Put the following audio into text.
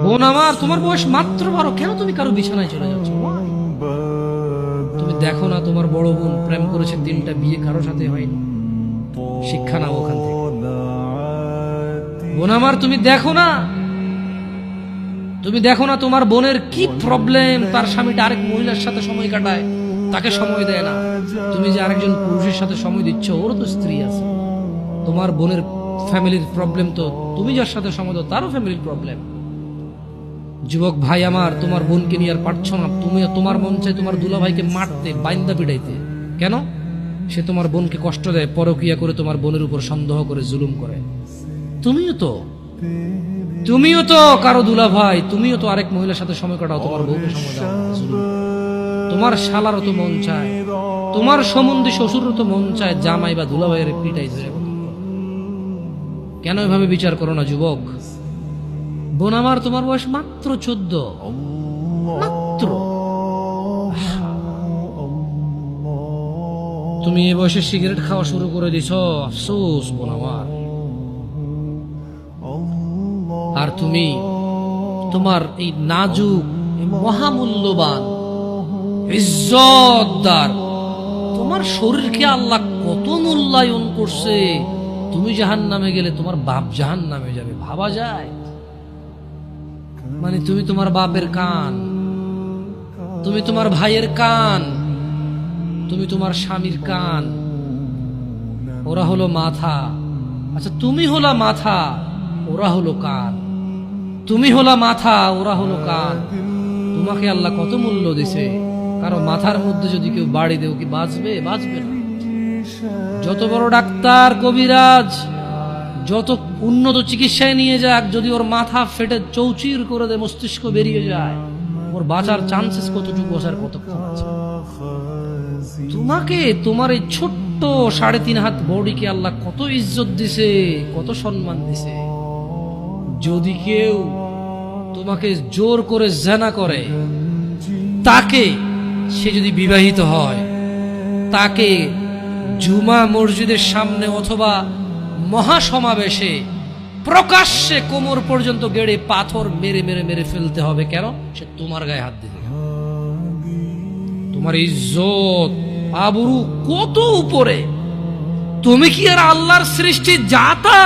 বোন আমার, তোমার বয়স মাত্র 12, কেন তুমি কারো বিছানায় চলে যাচ্ছ? তুমি দেখো না তোমার বড় বোন প্রেম করেছে 3টা বিয়ে, কারো সাথে হয়নি। শিক্ষা নাও ওখান থেকে। বোন আমার, তুমি দেখো না তোমার বোনের কি প্রবলেম, তার স্বামীটা আরেক মহিলার সাথে সময় কাটায়, তাকে সময় দেয় না। তুমি যে আরেকজন পুরুষের সাথে সময় দিচ্ছ, ওরও তো স্ত্রী আছে। তোমার বোনের ফ্যামিলির প্রবলেম তো তুমি যার সাথে সময় দাও তারও ফ্যামিলির প্রবলেম। যুবক ভাই আমার, তোমার বোনকে নিয়ে আর পারছো না। তোমার মন চাই তোমার দুলা ভাইকে মারতে, বাইন্দা পিটাইতে। কেন? সে তোমার বোনকে কষ্ট দেয়, পরকিয়া করে তোমার বোনের উপর সন্দেহ করে, জুলুম করে। তুমিও তো কারো দুলা ভাই, তুমিও তো আরেক মহিলার সাথে সময় কাটাও, তোমার বউকে সময় দাও। তোমার শালারও তো মন চায়, তোমার সম্বন্ধে শ্বশুরও তো মন চায় জামাই বা দুলা ভাইয়ের পিটাই ধরে। কেন এভাবে বিচার করো না যুবক? বোন আমার, তোমার বয়স মাত্র 14, মাত্র। তুমি এই বয়সে সিগারেট খাওয়া শুরু করে দিছ, আফসোস বোন আমার। আর তুমি তোমার এই নাজুক, মহামূল্যবান, ইজ্জতদার তোমার শরীরকে আল্লাহ কত মূল্যায়ন করছে। তুমি জাহান্নামে গেলে তোমার বাপ জাহান্নামে যাবে, ভাবা যায়? মানে তুমি তোমার বাপের কান, তুমি তোমার ভাইয়ের কান, তুমি তোমার স্বামীর কান, ওরা হলো মাথা। আচ্ছা, তুমি হলা মাথা, ওরা হলো কান। তুমি হলা মাথা, ওরা হলো কান। তোমাকে আল্লাহ কত মূল্য দিছে। কারো মাথার মধ্যে যদি কেউ বাড়ি দেও, কি বাঁচবে? বাঁচবে না। যত বড় ডাক্তার, কবিরাজ, যত উন্নত চিকিৎসায় নিয়ে যাক, যদি ওর মাথা ফেটে চৌচির করে দেয়, মস্তিষ্ক বেরিয়ে যায়, ওর বাঁচার চান্সেস কতটুকু আছে আর কতক্ষণ আছে? তোমাকে, তোমার এই ছোট্ট 3.5 হাত বডিকে আল্লাহ কত ইজ্জত দিছে, কত সম্মান দিছে। যদি কেউ তোমাকে জোর করে জেনা করে, তাকে, সে যদি বিবাহিত হয়, তাকে জুমা মসজিদের সামনে অথবা মহাসমাবেশে প্রকাশ্যে কোমর পর্যন্ত গেড়ে পাথর মেরে মেরে মেরে ফেলতে হবে। কেন? সে তোমার গায়ে হাত দিতে। তোমার ইজ্জত আবরু কত উপরে। তুমি কি আর আল্লাহর সৃষ্টি জাতা?